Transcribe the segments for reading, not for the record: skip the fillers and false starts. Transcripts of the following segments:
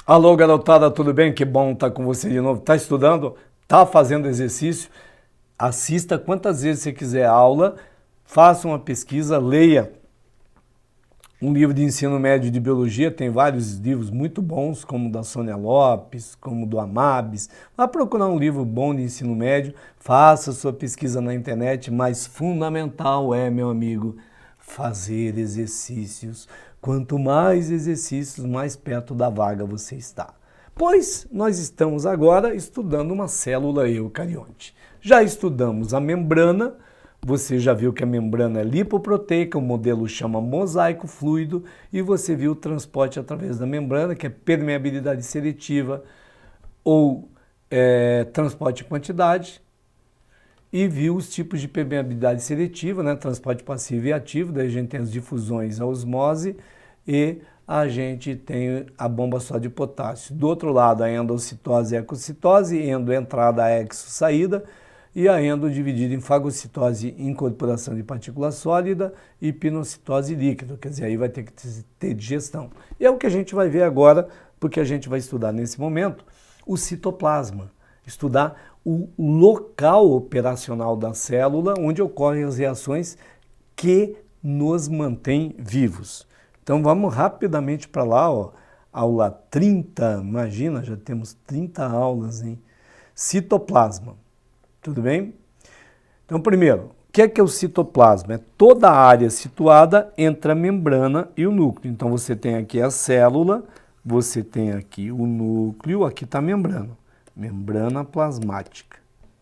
Alô, garotada, tudo bem? Que bom estar com você de novo. Tá estudando? Tá fazendo exercício? Assista quantas vezes você quiser a aula, faça uma pesquisa, leia um livro de ensino médio de biologia, tem vários livros muito bons, como o da Sônia Lopes, como o do Amabis. Vá procurar um livro bom de ensino médio, faça sua pesquisa na internet, mas fundamental é, meu amigo, fazer exercícios. Quanto mais exercícios, mais perto da vaga você está. Pois nós estamos agora estudando uma célula eucarionte. Já estudamos a membrana, você já viu que a membrana é lipoproteica, o modelo chama mosaico fluido, e você viu o transporte através da membrana, que é permeabilidade seletiva ou transporte em quantidade, e viu os tipos de permeabilidade seletiva, né? Transporte passivo e ativo, daí a gente tem as difusões, a osmose, e a gente tem a bomba só de potássio. Do outro lado, a endocitose e ecocitose, endo entrada, exo saída, e a endo dividida em fagocitose, incorporação de partícula sólida, e pinocitose líquida, quer dizer, aí vai ter que ter digestão. E é o que a gente vai ver agora, porque a gente vai estudar nesse momento o citoplasma, estudar o local operacional da célula, onde ocorrem as reações que nos mantêm vivos. Então vamos rapidamente para lá, ó. Aula 30, imagina, já temos 30 aulas, hein? Citoplasma. Tudo bem? Então, primeiro, o que é o citoplasma? É toda a área situada entre a membrana e o núcleo. Então, você tem aqui a célula, você tem aqui o núcleo, aqui está a membrana. Membrana plasmática.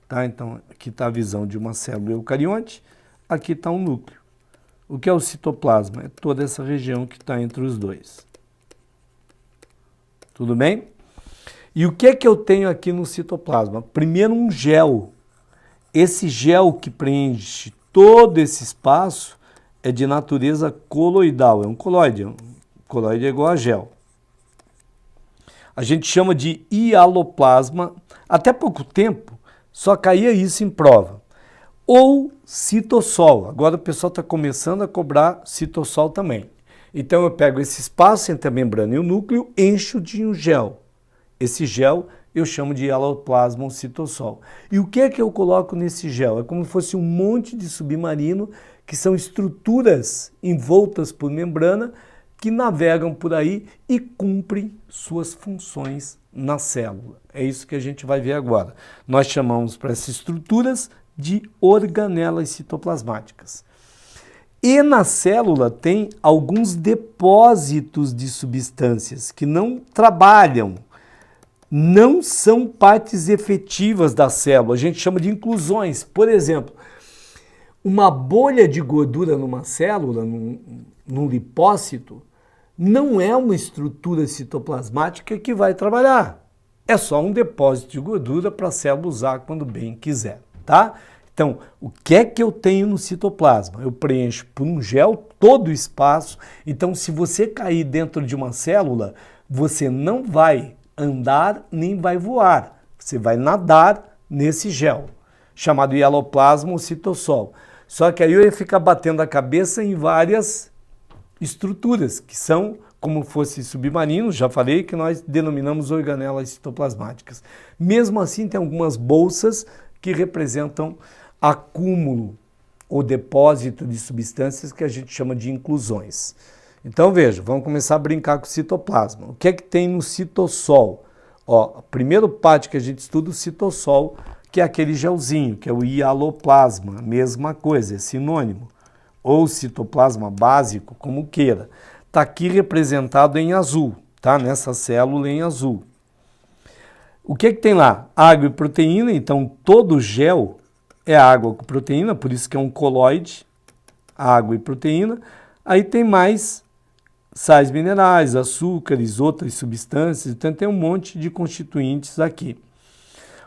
Tá? Então, aqui está a visão de uma célula eucarionte, aqui está o núcleo. O que é o citoplasma? É toda essa região que está entre os dois. Tudo bem? E o que é que eu tenho aqui no citoplasma? Primeiro, um gel. Esse gel que preenche todo esse espaço é de natureza coloidal, é um coloide. Coloide é igual a gel. A gente chama de hialoplasma. Até pouco tempo só caía isso em prova. Ou citossol. Agora o pessoal está começando a cobrar citossol também. Então eu pego esse espaço entre a membrana e o núcleo, encho de um gel. Esse gel eu chamo de hialoplasma ou citossol. E o que é que eu coloco nesse gel? É como se fosse um monte de submarino, que são estruturas envoltas por membrana, que navegam por aí e cumprem suas funções na célula. É isso que a gente vai ver agora. Nós chamamos para essas estruturas de organelas citoplasmáticas. E na célula tem alguns depósitos de substâncias que não trabalham, não são partes efetivas da célula, a gente chama de inclusões. Por exemplo, uma bolha de gordura numa célula, num lipócito, não é uma estrutura citoplasmática que vai trabalhar. É só um depósito de gordura para a célula usar quando bem quiser, tá? Então, o que é que eu tenho no citoplasma? Eu preencho por um gel todo o espaço. Então, se você cair dentro de uma célula, você não vai andar nem vai voar. Você vai nadar nesse gel, chamado hialoplasma ou citossol. Só que aí eu ia ficar batendo a cabeça em várias estruturas, que são como fosse submarinos, já falei que nós denominamos organelas citoplasmáticas. Mesmo assim, tem algumas bolsas que representam acúmulo ou depósito de substâncias que a gente chama de inclusões. Então veja, vamos começar a brincar com o citoplasma. O que é que tem no citossol? Ó, a primeira parte que a gente estuda, o citossol, que é aquele gelzinho, que é o hialoplasma, mesma coisa, é sinônimo. Ou citoplasma básico, como queira. Está aqui representado em azul, tá? Nessa célula em azul. O que é que tem lá? Água e proteína, então todo gel é água com proteína, por isso que é um coloide, água e proteína. Aí tem mais sais minerais, açúcares, outras substâncias, então tem um monte de constituintes aqui.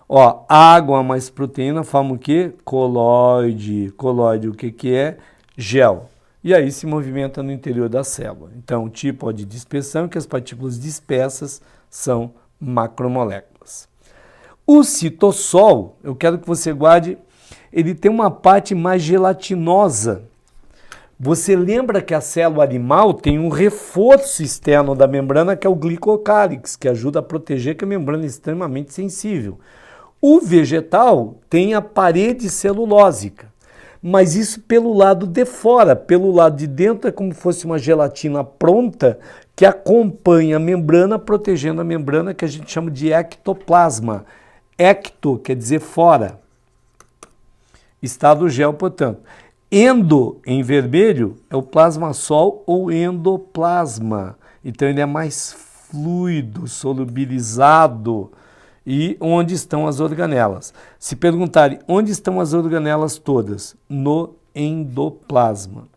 Ó, água mais proteína formam o quê? Coloide. Coloide, o que que é? Gel. E aí se movimenta no interior da célula. Então, o tipo de dispersão é que as partículas dispersas são macromoléculas. O citossol, eu quero que você guarde, ele tem uma parte mais gelatinosa. Você lembra que a célula animal tem um reforço externo da membrana, que é o glicocálix, que ajuda a proteger, que a membrana é extremamente sensível. O vegetal tem a parede celulósica, mas isso pelo lado de fora. Pelo lado de dentro é como se fosse uma gelatina pronta que acompanha a membrana, protegendo a membrana, que a gente chama de ectoplasma. Ecto quer dizer fora. Estado gel, portanto. Endo, em vermelho, é o plasma-sol ou endoplasma. Então ele é mais fluido, solubilizado. E onde estão as organelas? Se perguntarem onde estão as organelas todas? No endoplasma.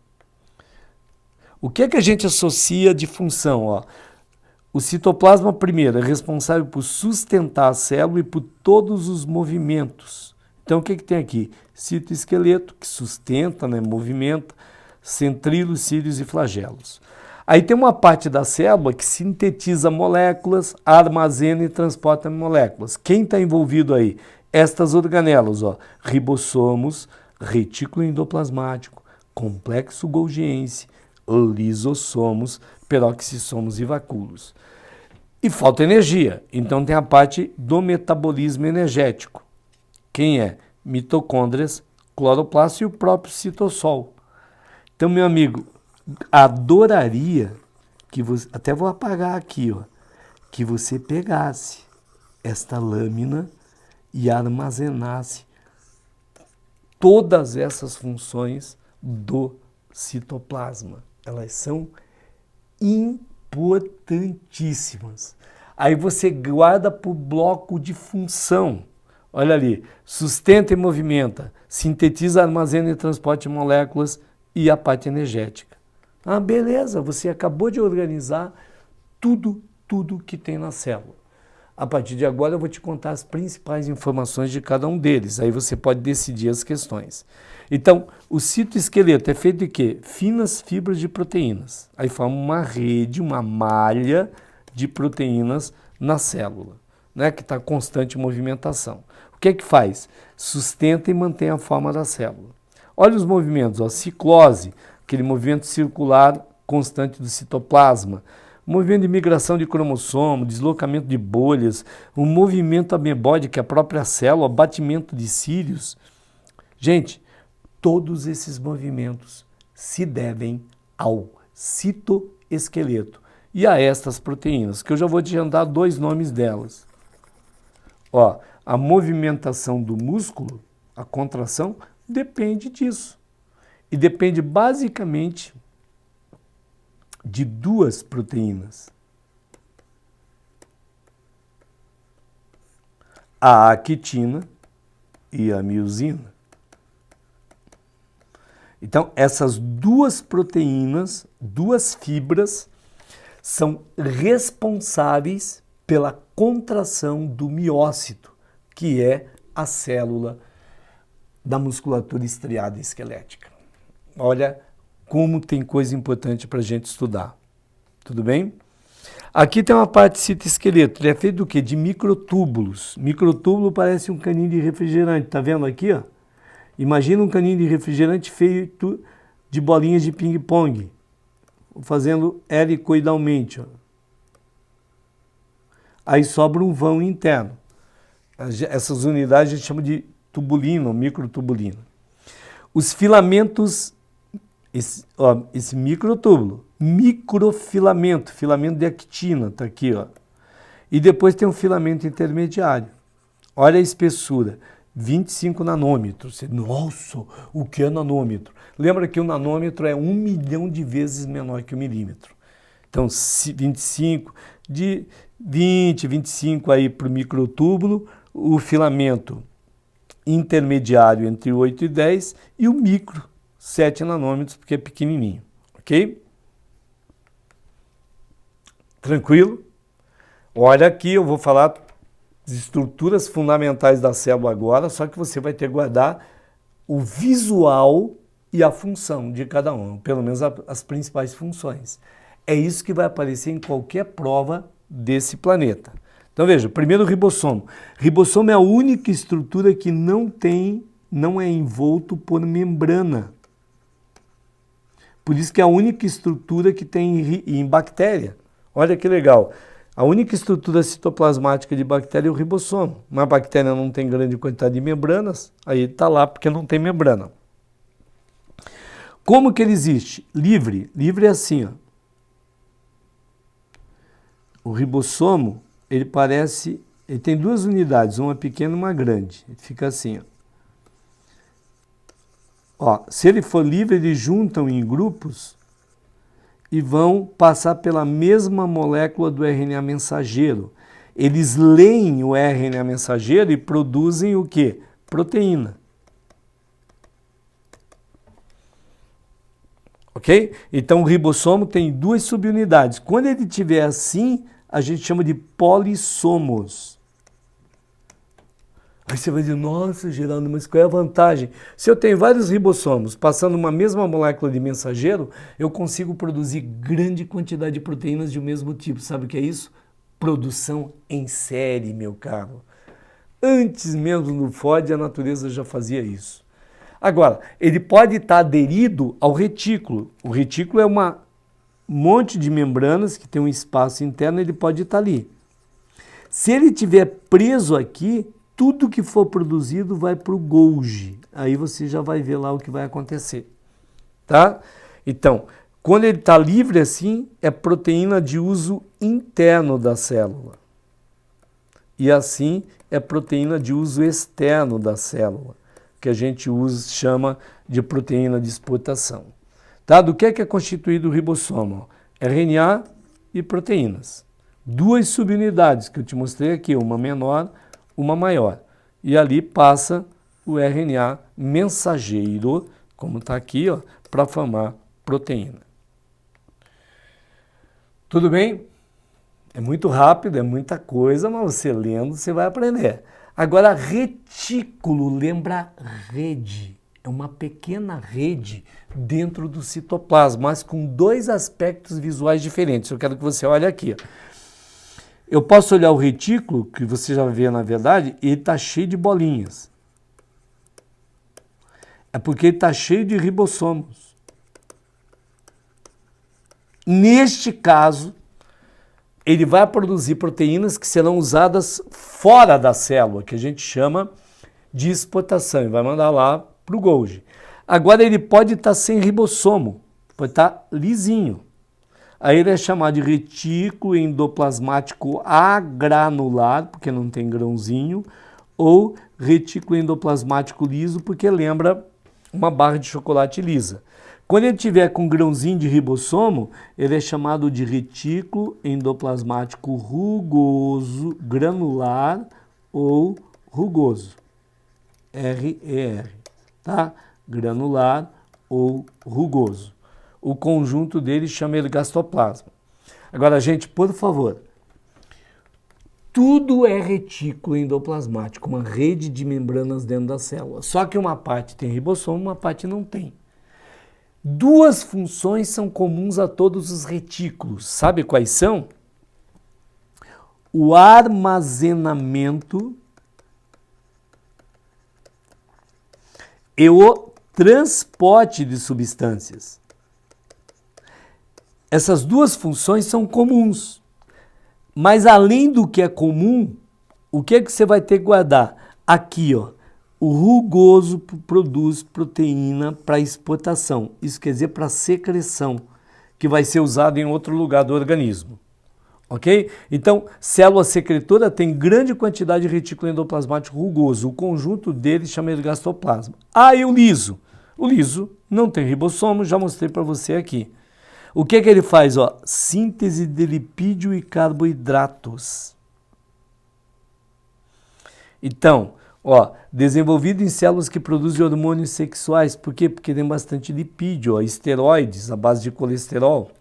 O que é que a gente associa de função? Ó? O citoplasma, primeiro, é responsável por sustentar a célula e por todos os movimentos. Então, o que tem aqui? Citoesqueleto, que sustenta, né, movimenta, centríolos, cílios e flagelos. Aí tem uma parte da célula que sintetiza moléculas, armazena e transporta moléculas. Quem está envolvido aí? Estas organelas, ó, ribossomos, retículo endoplasmático, complexo golgiense, lisossomos, peroxissomos e vacúolos. E falta energia, então tem a parte do metabolismo energético. Quem é? Mitocôndrias, cloroplasto e o próprio citossol. Então, meu amigo, adoraria que você, até vou apagar aqui, ó, que você pegasse esta lâmina e armazenasse todas essas funções do citoplasma. Elas são importantíssimas. Aí você guarda por bloco de função. Olha ali, sustenta e movimenta, sintetiza, armazena e transporte moléculas e a parte energética. Ah, beleza, você acabou de organizar tudo que tem na célula. A partir de agora eu vou te contar as principais informações de cada um deles, aí você pode decidir as questões. Então, o citoesqueleto é feito de quê? Finas fibras de proteínas. Aí forma uma rede, uma malha de proteínas na célula, né, que está em constante movimentação. O que é que faz? Sustenta e mantém a forma da célula. Olha os movimentos, ó, ciclose, aquele movimento circular constante do citoplasma, movimento de migração de cromossomo, deslocamento de bolhas, o movimento amebóide, que é a própria célula, batimento de cílios. Gente, todos esses movimentos se devem ao citoesqueleto e a estas proteínas, que eu já vou te dar dois nomes delas. Ó, a movimentação do músculo, a contração, depende disso. E depende basicamente de duas proteínas. A actina e a miosina. Então, essas duas proteínas, duas fibras, são responsáveis pela contração do miócito, que é a célula da musculatura estriada esquelética. Olha como tem coisa importante para a gente estudar. Tudo bem? Aqui tem uma parte citoesqueleto. Ele é feito do quê? De microtúbulos. Microtúbulo parece um caninho de refrigerante. Tá vendo aqui, ó? Imagina um caninho de refrigerante feito de bolinhas de ping-pong, fazendo helicoidalmente, ó. Aí sobra um vão interno. Essas unidades a gente chama de tubulina, microtubulina. Os filamentos, esse microtúbulo, microfilamento, filamento de actina, está aqui, ó. E depois tem um filamento intermediário. Olha a espessura, 25 nanômetros. Nossa, o que é nanômetro? Lembra que o nanômetro é 1 milhão de vezes menor que o milímetro. Então, 25, de 20, 25 aí para o microtúbulo, o filamento intermediário entre 8 e 10 e o micro, 7 nanômetros, porque é pequenininho, ok? Tranquilo? Olha aqui, eu vou falar das estruturas fundamentais da célula agora, só que você vai ter que guardar o visual e a função de cada um, pelo menos as principais funções. É isso que vai aparecer em qualquer prova desse planeta. Então veja, primeiro o ribossomo. Ribossomo é a única estrutura que não é envolto por membrana. Por isso que é a única estrutura que tem em bactéria. Olha que legal. A única estrutura citoplasmática de bactéria é o ribossomo. Mas a bactéria não tem grande quantidade de membranas, aí ele está lá porque não tem membrana. Como que ele existe? Livre. Livre é assim, ó. O ribossomo, ele tem duas unidades, uma pequena e uma grande. Ele fica assim, ó. Se ele for livre, eles juntam em grupos e vão passar pela mesma molécula do RNA mensageiro. Eles leem o RNA mensageiro e produzem o quê? Proteína. Ok? Então o ribossomo tem duas subunidades. Quando ele estiver assim, a gente chama de polissomos. Aí você vai dizer, nossa, Geraldo, mas qual é a vantagem? Se eu tenho vários ribossomos passando uma mesma molécula de mensageiro, eu consigo produzir grande quantidade de proteínas de um mesmo tipo. Sabe o que é isso? Produção em série, meu caro. Antes mesmo do FOD, a natureza já fazia isso. Agora, ele pode estar aderido ao retículo. O retículo é um monte de membranas que tem um espaço interno, ele pode estar ali. Se ele estiver preso aqui, tudo que for produzido vai para o Golgi. Aí você já vai ver lá o que vai acontecer. Tá? Então, quando ele está livre assim, é proteína de uso interno da célula. E assim é proteína de uso externo da célula, que a gente chama de proteína de exportação. Tá? Do que é constituído o ribossomo? RNA e proteínas. Duas subunidades que eu te mostrei aqui, uma menor, uma maior. E ali passa o RNA mensageiro, como está aqui, para formar proteína. Tudo bem? É muito rápido, é muita coisa, mas você lendo, você vai aprender. Agora, retículo lembra rede. É uma pequena rede dentro do citoplasma, mas com dois aspectos visuais diferentes. Eu quero que você olhe aqui. Eu posso olhar o retículo, que você já vê na verdade, e ele está cheio de bolinhas. É porque ele está cheio de ribossomos. Neste caso, ele vai produzir proteínas que serão usadas fora da célula, que a gente chama de exportação, e vai mandar lá para o Golgi. Agora ele pode estar sem ribossomo, pode estar lisinho. Aí ele é chamado de retículo endoplasmático agranular, porque não tem grãozinho, ou retículo endoplasmático liso, porque lembra uma barra de chocolate lisa. Quando ele tiver com grãozinho de ribossomo, ele é chamado de retículo endoplasmático rugoso, granular ou rugoso. RER, tá? Granular ou rugoso. O conjunto deles chama ele gastoplasma. Agora, gente, por favor, tudo é retículo endoplasmático, uma rede de membranas dentro da célula. Só que uma parte tem ribossomo, uma parte não tem. Duas funções são comuns a todos os retículos. Sabe quais são? O armazenamento e o transporte de substâncias. Essas duas funções são comuns. Mas além do que é comum, o que é que você vai ter que guardar? Aqui, ó. O rugoso produz proteína para exportação, isso quer dizer para secreção, que vai ser usado em outro lugar do organismo. Ok? Então, célula secretora tem grande quantidade de retículo endoplasmático rugoso, o conjunto deles chama de gastoplasma. E o liso? O liso não tem ribossomo, já mostrei para você aqui. O que ele faz? Síntese de lipídio e carboidratos. Então, desenvolvido em células que produzem hormônios sexuais. Por quê? Porque tem bastante lipídio, esteroides, à base de colesterol.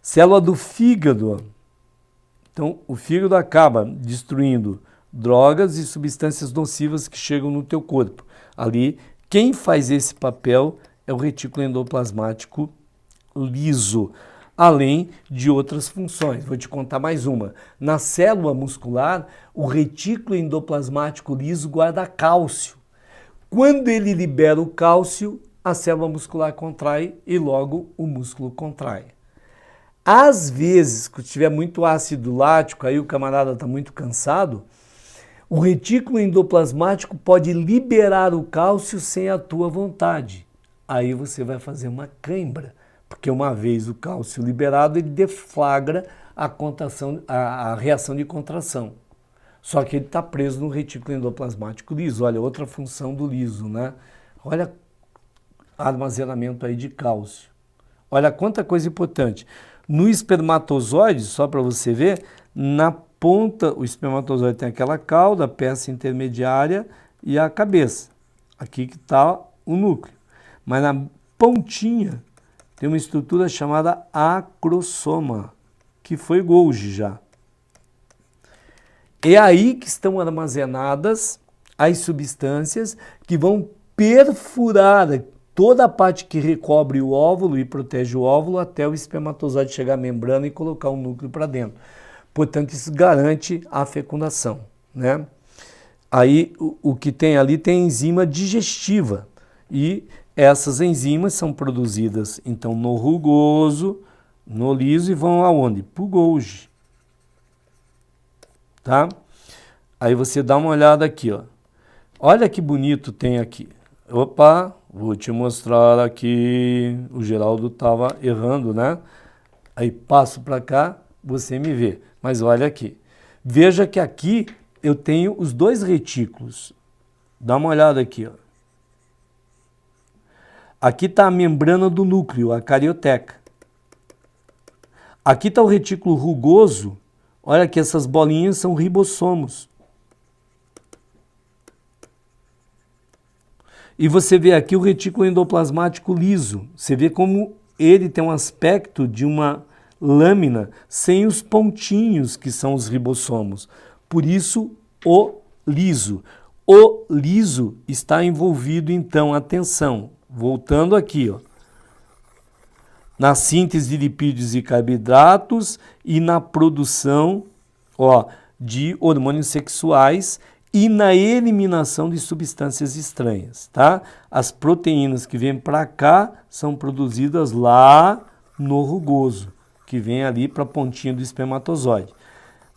Célula do fígado. Então, o fígado acaba destruindo drogas e substâncias nocivas que chegam no teu corpo. Ali, quem faz esse papel é o retículo endoplasmático liso, além de outras funções. Vou te contar mais uma. Na célula muscular, o retículo endoplasmático liso guarda cálcio. Quando ele libera o cálcio, a célula muscular contrai e logo o músculo contrai. Às vezes, quando tiver muito ácido lático, aí o camarada está muito cansado, o retículo endoplasmático pode liberar o cálcio sem a tua vontade. Aí você vai fazer uma cãibra, porque uma vez o cálcio liberado, ele deflagra a reação de contração. Só que ele está preso no retículo endoplasmático liso. Olha, outra função do liso, né? Olha armazenamento aí de cálcio. Olha quanta coisa importante. No espermatozoide, só para você ver, na ponta, o espermatozoide tem aquela cauda, a peça intermediária e a cabeça. Aqui que está o núcleo. Mas na pontinha tem uma estrutura chamada acrosoma, que foi Golgi já. É aí que estão armazenadas as substâncias que vão perfurar toda a parte que recobre o óvulo e protege o óvulo até o espermatozoide chegar à membrana e colocar o núcleo para dentro. Portanto, isso garante a fecundação, né? Aí, o que tem ali tem enzima digestiva e essas enzimas são produzidas, então, no rugoso, no liso e vão aonde? Para o Golgi. Tá? Aí você dá uma olhada aqui, ó. Olha que bonito tem aqui. Opa, vou te mostrar aqui. O Geraldo estava errando, né? Aí passo para cá, você me vê. Mas olha aqui. Veja que aqui eu tenho os dois retículos. Dá uma olhada aqui, ó. Aqui está a membrana do núcleo, a carioteca. Aqui está o retículo rugoso. Olha que essas bolinhas são ribossomos. E você vê aqui o retículo endoplasmático liso. Você vê como ele tem um aspecto de uma lâmina sem os pontinhos que são os ribossomos. Por isso, o liso. O liso está envolvido, então, atenção, voltando aqui, ó, na síntese de lipídios e carboidratos e na produção, ó, de hormônios sexuais e na eliminação de substâncias estranhas, tá? As proteínas que vêm para cá são produzidas lá no rugoso, que vem ali para a pontinha do espermatozoide.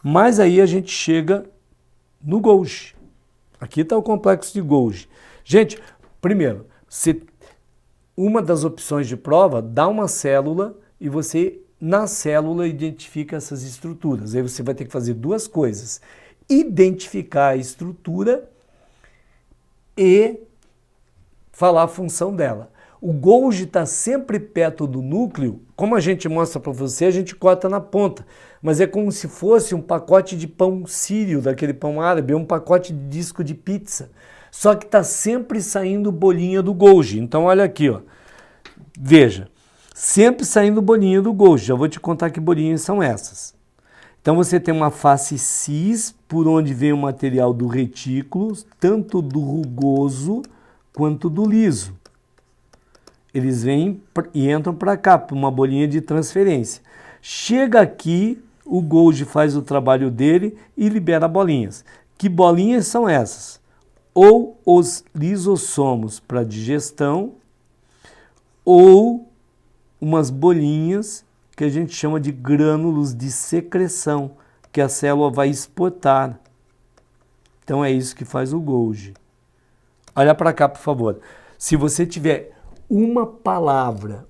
Mas aí a gente chega no Golgi. Aqui está o complexo de Golgi. Gente, primeiro, uma das opções de prova, dá uma célula e você, na célula, identifica essas estruturas. Aí você vai ter que fazer duas coisas. Identificar a estrutura e falar a função dela. O Golgi está sempre perto do núcleo. Como a gente mostra para você, a gente corta na ponta. Mas é como se fosse um pacote de pão sírio, daquele pão árabe, um pacote de disco de pizza. Só que está sempre saindo bolinha do Golgi. Então, olha aqui, ó. Veja, sempre saindo bolinha do Golgi. Já vou te contar que bolinhas são essas. Então, você tem uma face cis, por onde vem o material do retículo, tanto do rugoso quanto do liso. Eles vêm e entram para cá, por uma bolinha de transferência. Chega aqui, o Golgi faz o trabalho dele e libera bolinhas. Que bolinhas são essas? Ou os lisossomos para digestão, ou umas bolinhas que a gente chama de grânulos de secreção, que a célula vai exportar. Então é isso que faz o Golgi. Olha para cá, por favor. Se você tiver uma palavra,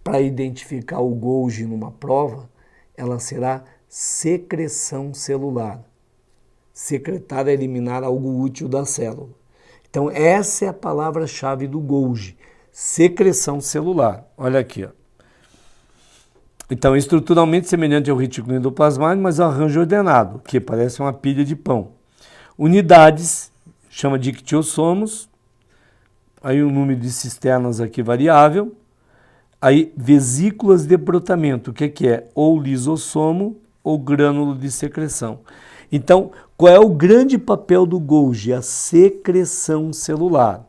para identificar o Golgi numa prova, ela será secreção celular. Secretar é eliminar algo útil da célula. Então, essa é a palavra-chave do Golgi, secreção celular. Olha aqui, ó. Então, estruturalmente semelhante ao retículo endoplasmático, mas arranjo ordenado, que parece uma pilha de pão. Unidades, chama de ictiossomos. Aí o número de cisternas aqui variável. Aí vesículas de brotamento, o que é? Ou lisossomo ou grânulo de secreção. Então, qual é o grande papel do Golgi? A secreção celular.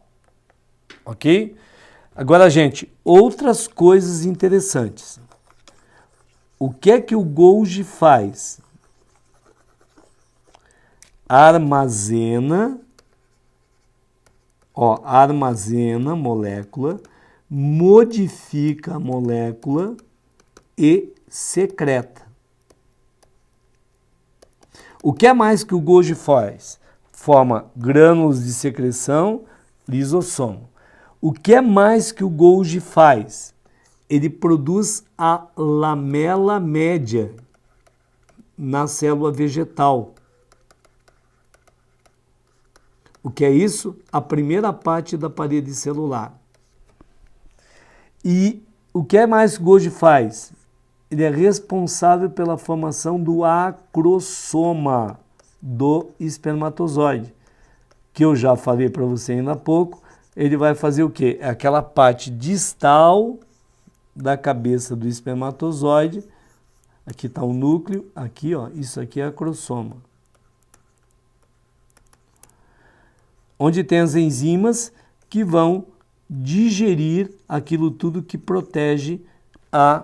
Ok? Agora, gente, outras coisas interessantes. O que é que o Golgi faz? Armazena Ó, armazena a molécula, modifica a molécula e secreta. O que é mais que o Golgi faz? Forma grânulos de secreção, lisossomo. O que é mais que o Golgi faz? Ele produz a lamela média na célula vegetal. O que é isso? A primeira parte da parede celular. E o que é mais que o Golgi faz? Ele é responsável pela formação do acrossoma do espermatozoide, que eu já falei para você ainda há pouco. Ele vai fazer o quê? É aquela parte distal da cabeça do espermatozoide. Aqui está o núcleo, aqui, ó, isso aqui é acrossoma. Onde tem as enzimas que vão digerir aquilo tudo que protege a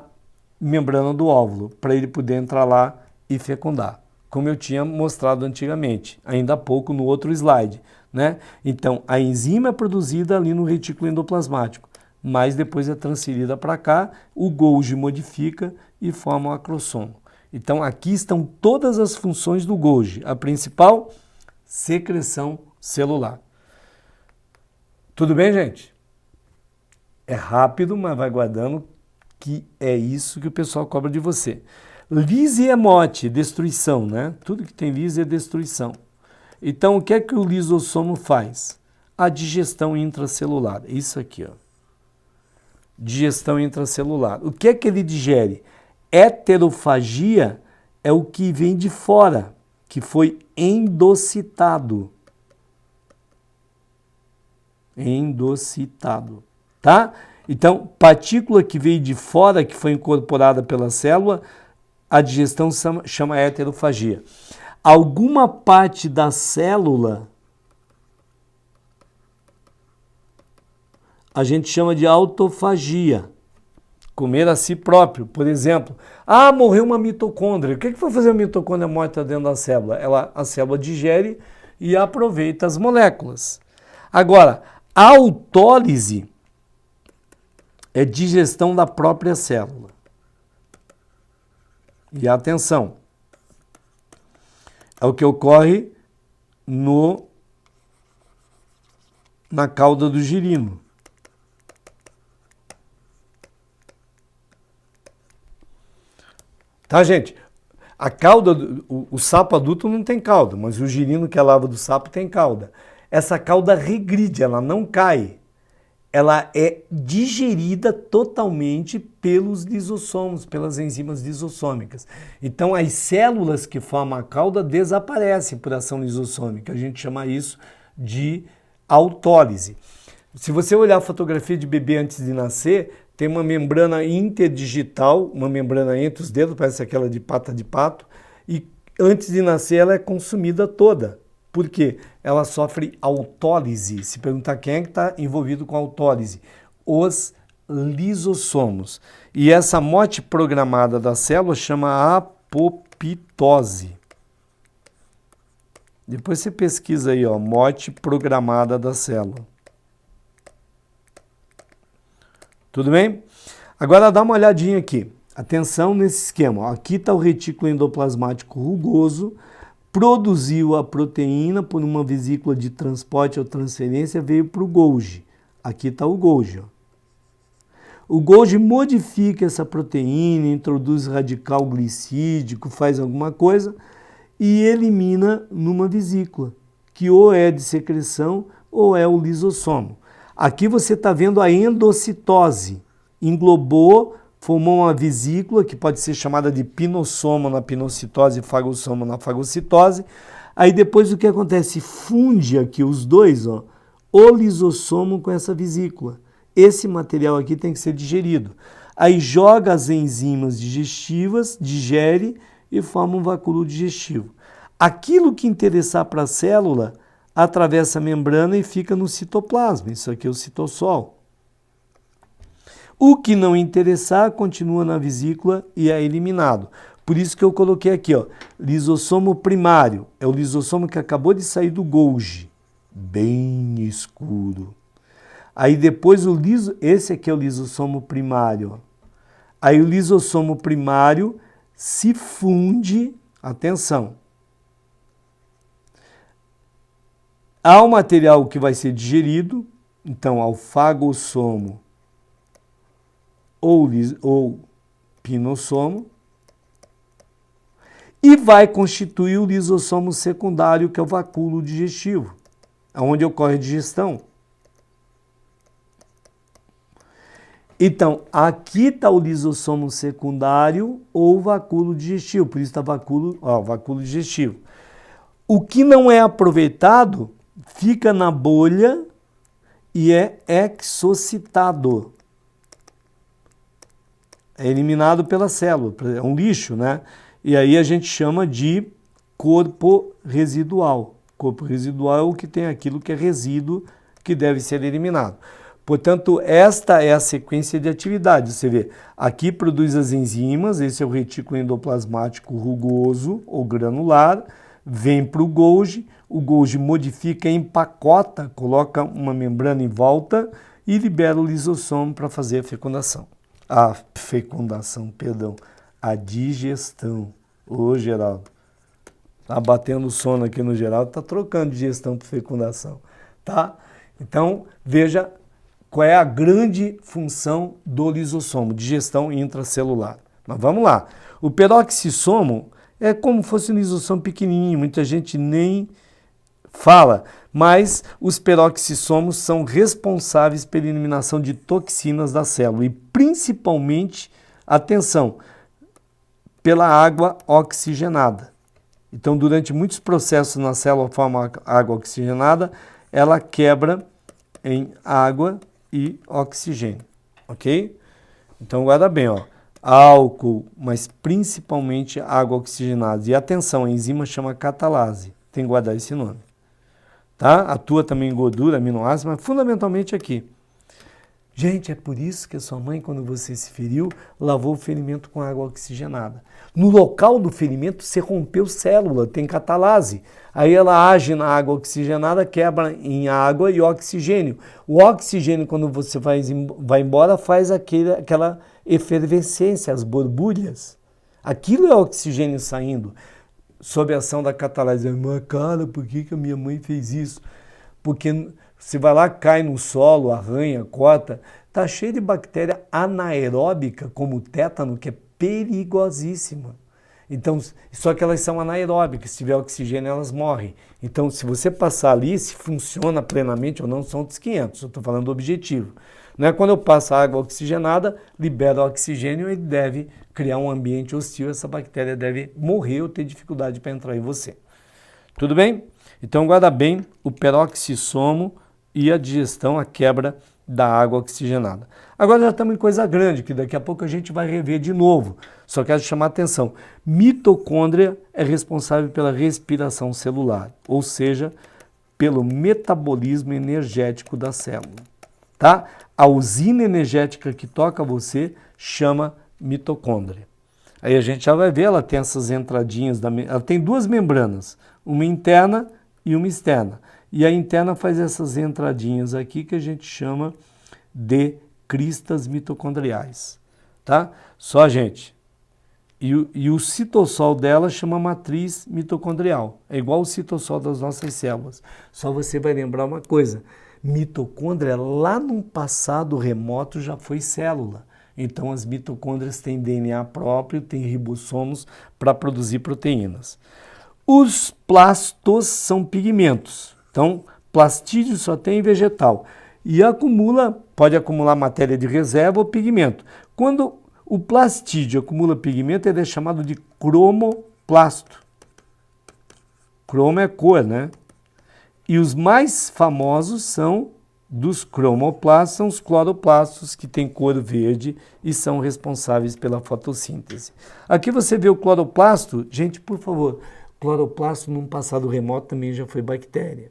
membrana do óvulo, para ele poder entrar lá e fecundar, como eu tinha mostrado antigamente, ainda há pouco no outro slide, né? Então, a enzima é produzida ali no retículo endoplasmático, mas depois é transferida para cá, o Golgi modifica e forma o acrossomo. Então, aqui estão todas as funções do Golgi. A principal, secreção celular. Tudo bem, gente? É rápido, mas vai guardando, que é isso que o pessoal cobra de você. Lise é mote, destruição, né? Tudo que tem lise é destruição. Então, o que é que o lisossomo faz? A digestão intracelular. Isso aqui, ó. Digestão intracelular. O que é que ele digere? Heterofagia é o que vem de fora, que foi endocitado. Endocitado, tá? Então, partícula que veio de fora, que foi incorporada pela célula, a digestão chama heterofagia. Alguma parte da célula a gente chama de autofagia. Comer a si próprio, por exemplo. Ah, morreu uma mitocôndria. O que foi fazer a mitocôndria morta dentro da célula? A célula digere e aproveita as moléculas. Agora, a autólise é digestão da própria célula. E atenção, é o que ocorre na cauda do girino. Tá, gente? A cauda, o sapo adulto não tem cauda, mas o girino, que é a larva do sapo, tem cauda. Essa cauda regride, ela não cai. Ela é digerida totalmente pelos lisossomos, pelas enzimas lisossômicas. Então, as células que formam a cauda desaparecem por ação lisossômica. A gente chama isso de autólise. Se você olhar a fotografia de bebê antes de nascer, tem uma membrana interdigital, uma membrana entre os dedos, parece aquela de pata de pato, e antes de nascer ela é consumida toda. Por quê? Ela sofre autólise. Se perguntar quem é que está envolvido com a autólise, os lisossomos. E essa morte programada da célula chama apoptose. Depois você pesquisa aí, ó, morte programada da célula. Tudo bem? Agora dá uma olhadinha aqui. Atenção nesse esquema. Ó. Aqui está o retículo endoplasmático rugoso, produziu a proteína por uma vesícula de transporte ou transferência, veio para o Golgi. Aqui está o Golgi. Ó. O Golgi modifica essa proteína, introduz radical glicídico, faz alguma coisa e elimina numa vesícula, que ou é de secreção ou é o lisossomo. Aqui você está vendo a endocitose. Englobou, formou uma vesícula, que pode ser chamada de pinossoma na pinocitose e fagossoma na fagocitose. Aí depois o que acontece? Funde aqui os dois, ó, o lisossomo com essa vesícula. Esse material aqui tem que ser digerido. Aí joga as enzimas digestivas, digere e forma um vacúolo digestivo. Aquilo que interessar para a célula atravessa a membrana e fica no citoplasma. Isso aqui é o citossol. O que não interessar continua na vesícula e é eliminado. Por isso que eu coloquei aqui, ó, lisossomo primário. É o lisossomo que acabou de sair do Golgi. bem escuro. Aí depois esse aqui é o lisossomo primário. Aí o lisossomo primário se funde, atenção, ao material que vai ser digerido, então ao fagossomo ou pinossomo, e vai constituir o lisossomo secundário, que é o vacúolo digestivo, onde ocorre a digestão. Então, aqui está o lisossomo secundário ou vacúolo digestivo, por isso está vacúolo digestivo. O que não é aproveitado fica na bolha e é exocitado. É eliminado pela célula, é um lixo, né? E aí a gente chama de corpo residual. Corpo residual é o que tem aquilo que é resíduo que deve ser eliminado. Portanto, esta é a sequência de atividades. Você vê, aqui produz as enzimas, esse é o retículo endoplasmático rugoso ou granular, vem para o Golgi modifica, empacota, coloca uma membrana em volta e libera o lisossomo para fazer a fecundação. A digestão. Ô, Geraldo, tá batendo sono aqui no Geraldo, tá trocando digestão por fecundação, tá? Então, veja qual é a grande função do lisossomo, digestão intracelular. Mas vamos lá. O peroxissomo é como se fosse um lisossomo pequenininho, muita gente nem fala, mas os peroxissomos são responsáveis pela eliminação de toxinas da célula e principalmente, atenção, pela água oxigenada. Então, durante muitos processos na célula forma água oxigenada, ela quebra em água e oxigênio, ok? Então, guarda bem, ó, álcool, mas principalmente água oxigenada. E atenção, a enzima chama catalase, tem que guardar esse nome. Tá? Atua também em gordura, aminoácidos, mas fundamentalmente aqui. Gente, é por isso que a sua mãe, quando você se feriu, lavou o ferimento com água oxigenada. No local do ferimento, você rompeu célula, tem catalase. Aí ela age na água oxigenada, quebra em água e oxigênio. O oxigênio, quando você vai embora, faz aquela efervescência, as borbulhas. Aquilo é oxigênio saindo, sob a ação da catalase. Mas, cara, por que a minha mãe fez isso? Porque você vai lá, cai no solo, arranha, corta, está cheio de bactéria anaeróbica, como o tétano, que é perigosíssima. Então, só que elas são anaeróbicas, se tiver oxigênio elas morrem. Então, se você passar ali, se funciona plenamente ou não, são outros 500, eu estou falando do objetivo. Não é quando eu passo a água oxigenada, libera oxigênio e deve criar um ambiente hostil, essa bactéria deve morrer ou ter dificuldade para entrar em você. Tudo bem? Então, guarda bem o peroxissomo e a digestão, a quebra da água oxigenada. Agora já estamos em coisa grande, que daqui a pouco a gente vai rever de novo. Só quero chamar a atenção. Mitocôndria é responsável pela respiração celular, ou seja, pelo metabolismo energético da célula. Tá? A usina energética que toca você chama mitocôndria. Aí a gente já vai ver, ela tem essas entradinhas, ela tem duas membranas, uma interna e uma externa. E a interna faz essas entradinhas aqui que a gente chama de cristas mitocondriais, tá? Só, gente. E o citossol dela chama matriz mitocondrial. É igual o citossol das nossas células. Só você vai lembrar uma coisa. Mitocôndria, lá num passado remoto, já foi célula. Então, as mitocôndrias têm DNA próprio, têm ribossomos para produzir proteínas. Os plastos são pigmentos. Então, plastídeo só tem vegetal. E pode acumular matéria de reserva ou pigmento. Quando o plastídeo acumula pigmento, ele é chamado de cromoplasto. Cromo é cor, né? E os mais famosos são dos cromoplastos, são os cloroplastos, que têm cor verde e são responsáveis pela fotossíntese. Aqui você vê o cloroplasto. Gente, por favor, cloroplasto num passado remoto também já foi bactéria.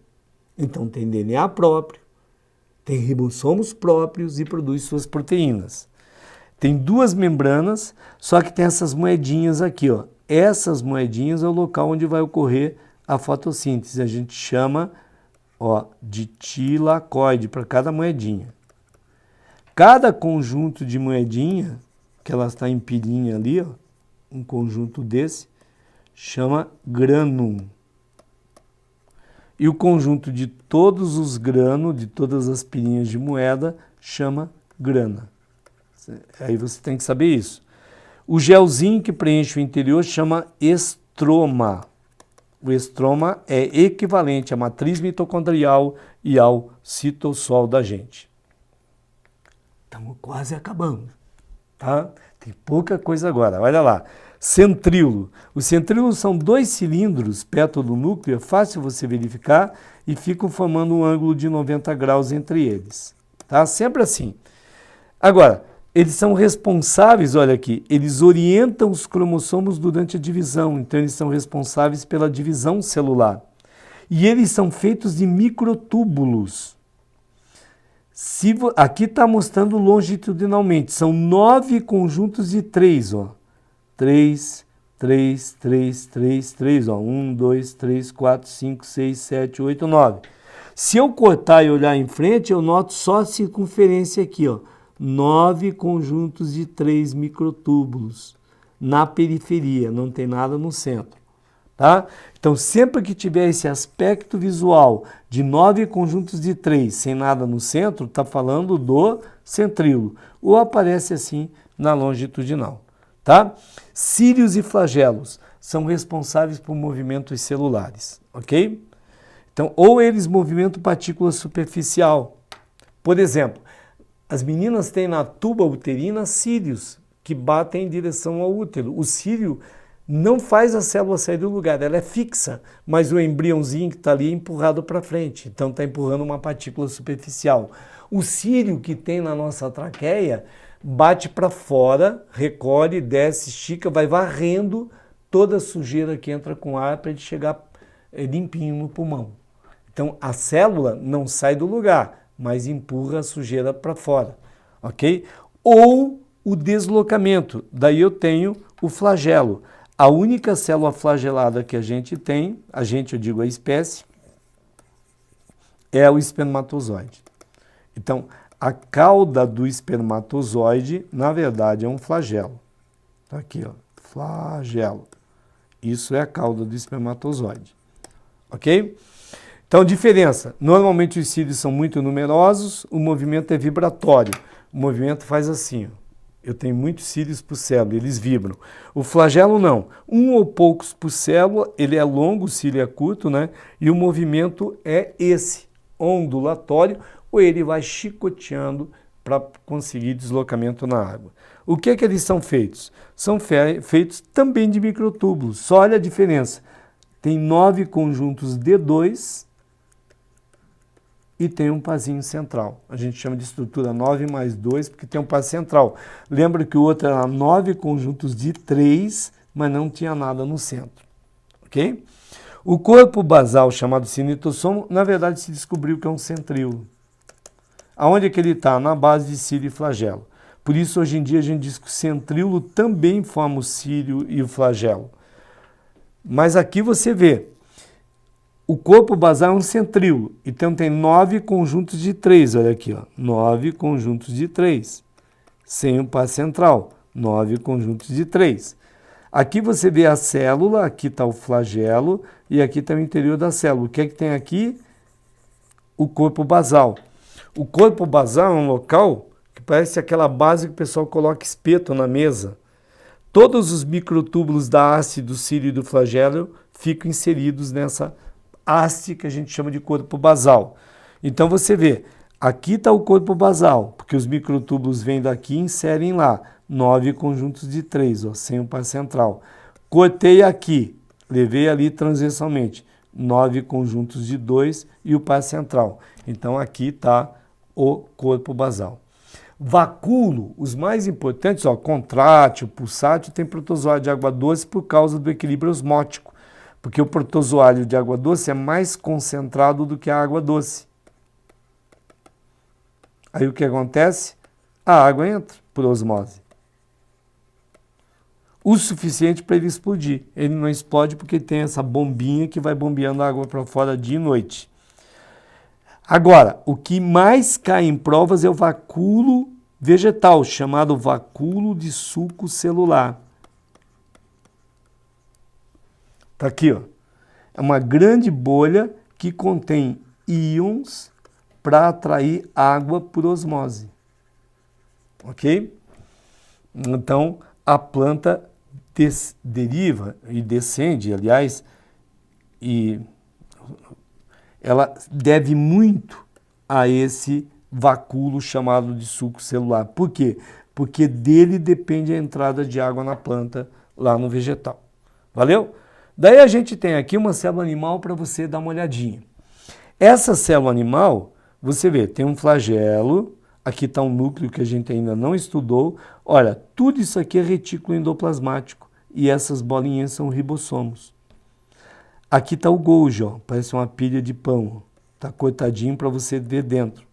Então tem DNA próprio, tem ribossomos próprios e produz suas proteínas. Tem duas membranas, só que tem essas moedinhas aqui, ó. Essas moedinhas é o local onde vai ocorrer a fotossíntese. A gente chama ó, de tilacoide para cada moedinha. Cada conjunto de moedinha, que ela está em pilhinha ali, ó, um conjunto desse, chama grânum. E o conjunto de todos os grãos, de todas as pilhinhas de moeda, chama grana. Aí você tem que saber isso. O gelzinho que preenche o interior chama estroma. O estroma é equivalente à matriz mitocondrial e ao citossol da gente. Estamos quase acabando, tá? Tem pouca coisa agora, olha lá. Centríolo. Os centríolos são 2 cilindros perto do núcleo, é fácil você verificar, e ficam formando um ângulo de 90 graus entre eles. Tá? Sempre assim. Agora, eles são responsáveis, olha aqui, eles orientam os cromossomos durante a divisão, então eles são responsáveis pela divisão celular. E eles são feitos de microtúbulos. Aqui está mostrando longitudinalmente, são 9 conjuntos de 3, ó. 3, 3, 3, 3, 3, ó. 1, 2, 3, 4, 5, 6, 7, 8, 9. Se eu cortar e olhar em frente, eu noto só a circunferência aqui, ó. 9 conjuntos de 3 microtúbulos na periferia, não tem nada no centro. Tá? Então, sempre que tiver esse aspecto visual de 9 conjuntos de 3 sem nada no centro, está falando do centríolo, ou aparece assim na longitudinal. Tá? Cílios e flagelos são responsáveis por movimentos celulares, ok? Então, ou eles movimentam partícula superficial. Por exemplo, as meninas têm na tuba uterina cílios que batem em direção ao útero. O cílio não faz a célula sair do lugar, ela é fixa, mas o embriãozinho que está ali é empurrado para frente, então está empurrando uma partícula superficial. O cílio que tem na nossa traqueia bate para fora, recolhe, desce, estica, vai varrendo toda a sujeira que entra com ar para ele chegar limpinho no pulmão. Então a célula não sai do lugar, mas empurra a sujeira para fora, ok? Ou o deslocamento, daí eu tenho o flagelo. A única célula flagelada que a gente tem, eu digo a espécie, é o espermatozoide. Então, a cauda do espermatozoide, na verdade, é um flagelo. Tá aqui, ó, flagelo. Isso é a cauda do espermatozoide. Ok? Então, diferença. Normalmente os cílios são muito numerosos, o movimento é vibratório. O movimento faz assim, ó. Eu tenho muitos cílios por célula, eles vibram. O flagelo não. Um ou poucos por célula, ele é longo, o cílio é curto, né? E o movimento é esse, ondulatório, ou ele vai chicoteando para conseguir deslocamento na água. O que é que eles são feitos? São feitos também de microtúbulos. Só olha a diferença. Tem 9 conjuntos de 2 e tem um pazinho central. A gente chama de estrutura 9 mais 2 porque tem um par central. Lembra que o outro era 9 conjuntos de 3, mas não tinha nada no centro. Ok? O corpo basal, chamado cinetossomo, na verdade se descobriu que é um centríolo. Aonde é que ele está? Na base de cílio e flagelo. Por isso, hoje em dia, a gente diz que o centríolo também forma o cílio e o flagelo. Mas aqui você vê, o corpo basal é um centríolo, então tem 9 conjuntos de 3, olha aqui, ó, 9 conjuntos de 3, sem o par central, 9 conjuntos de 3. Aqui você vê a célula, aqui está o flagelo e aqui está o interior da célula. O que é que tem aqui? O corpo basal. O corpo basal é um local que parece aquela base que o pessoal coloca espeto na mesa. Todos os microtúbulos da haste, do cílio e do flagelo ficam inseridos nessa haste que a gente chama de corpo basal. Então você vê, aqui está o corpo basal, porque os microtúbulos vêm daqui e inserem lá 9 conjuntos de 3, ó, sem o par central. Cortei aqui, levei ali transversalmente 9 conjuntos de 2 e o par central. Então aqui está o corpo basal. Vacúolo, os mais importantes, ó, contrátil, pulsátil, tem protozoário de água doce por causa do equilíbrio osmótico, porque o protozoário de água doce é mais concentrado do que a água doce. Aí o que acontece? A água entra por osmose. O suficiente para ele explodir. Ele não explode porque tem essa bombinha que vai bombeando a água para fora dia e noite. Agora, o que mais cai em provas é o vacúolo vegetal, chamado vacúolo de suco celular. Está aqui, ó. É uma grande bolha que contém íons para atrair água por osmose. Ok? Então, a planta deriva e descende, aliás, e ela deve muito a esse vacúolo chamado de suco celular. Por quê? Porque dele depende a entrada de água na planta, lá no vegetal. Valeu? Daí a gente tem aqui uma célula animal para você dar uma olhadinha. Essa célula animal, você vê, tem um flagelo, aqui está um núcleo que a gente ainda não estudou. Olha, tudo isso aqui é retículo endoplasmático e essas bolinhas são ribossomos. Aqui está o Golgi, ó, parece uma pilha de pão, está cortadinho para você ver dentro.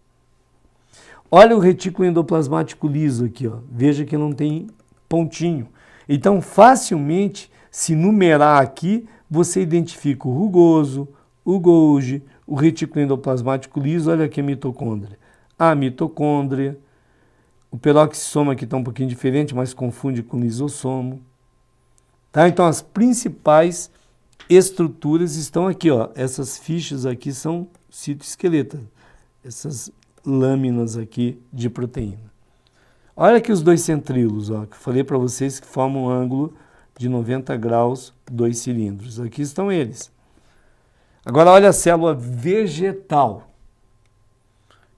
Olha o retículo endoplasmático liso aqui, ó. Veja que não tem pontinho. Então, facilmente, se numerar aqui, você identifica o rugoso, o Golgi, o retículo endoplasmático liso, olha aqui a mitocôndria. A mitocôndria, o peroxissoma aqui está um pouquinho diferente, mas confunde com lisossomo. Tá? Então, as principais estruturas estão aqui, ó. Essas fichas aqui são citoesqueletas, essas lâminas aqui de proteína. Olha aqui os dois centríolos, ó, que eu falei para vocês que formam um ângulo de 90 graus, 2 cilindros. Aqui estão eles. Agora olha a célula vegetal.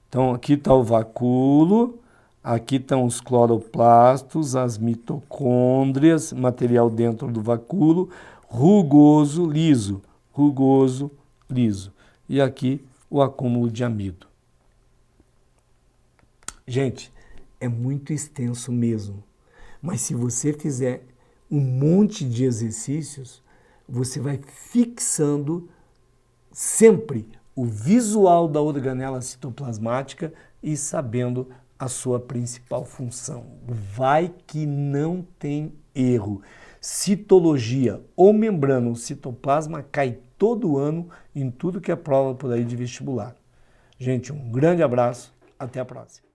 Então aqui está o vacúolo, aqui estão os cloroplastos, as mitocôndrias, material dentro do vacúolo, rugoso, liso, rugoso, liso. E aqui o acúmulo de amido. Gente, é muito extenso mesmo, mas se você fizer um monte de exercícios, você vai fixando sempre o visual da organela citoplasmática e sabendo a sua principal função. Vai que não tem erro. Citologia ou membrana ou citoplasma cai todo ano em tudo que é prova por aí de vestibular. Gente, um grande abraço, até a próxima.